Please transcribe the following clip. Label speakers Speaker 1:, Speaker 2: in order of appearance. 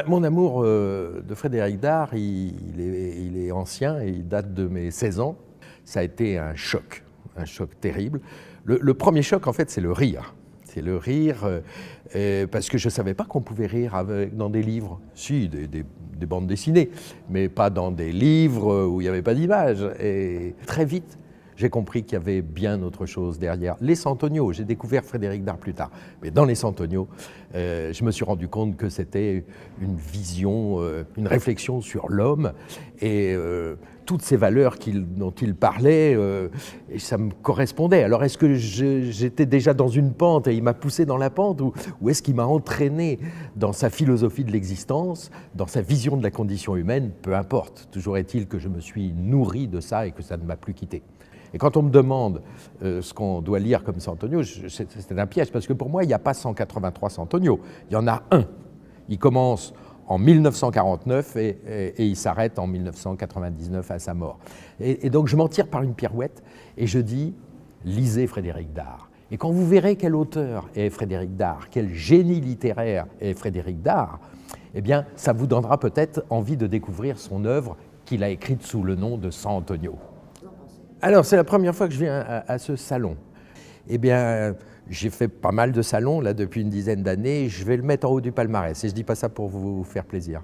Speaker 1: Mon amour de Frédéric Dard, il est ancien et il date de mes 16 ans. Ça a été un choc terrible. Le premier choc, en fait, c'est le rire. C'est le rire, parce que je ne savais pas qu'on pouvait rire dans des livres. Si, des bandes dessinées, mais pas dans des livres où il n'y avait pas d'image. Et très vite, j'ai compris qu'il y avait bien autre chose derrière. Les Santoniaux, j'ai découvert Frédéric Dard plus tard, mais dans les Santoniaux, je me suis rendu compte que c'était une vision, une réflexion sur l'homme et toutes ces valeurs dont il parlait, et ça me correspondait. Alors est-ce que j'étais déjà dans une pente et il m'a poussé dans la pente, ou est-ce qu'il m'a entraîné dans sa philosophie de l'existence, dans sa vision de la condition humaine? Peu importe, toujours est-il que je me suis nourri de ça et que ça ne m'a plus quitté. Et quand on me demande ce qu'on doit lire comme Santoniaux, c'est un piège, parce que pour moi, il n'y a pas 183 Santoniaux. Il y en a un. Il commence en 1949 et il s'arrête en 1999 à sa mort. Et donc je m'en tire par une pirouette et je dis, lisez Frédéric Dard. Et quand vous verrez quel auteur est Frédéric Dard, quel génie littéraire est Frédéric Dard, eh bien, ça vous donnera peut-être envie de découvrir son œuvre qu'il a écrite sous le nom de Santoniaux. Alors, c'est la première fois que je viens à ce salon. Eh bien, j'ai fait pas mal de salons là depuis une dizaine d'années. Je vais le mettre en haut du palmarès et je ne dis pas ça pour vous faire plaisir.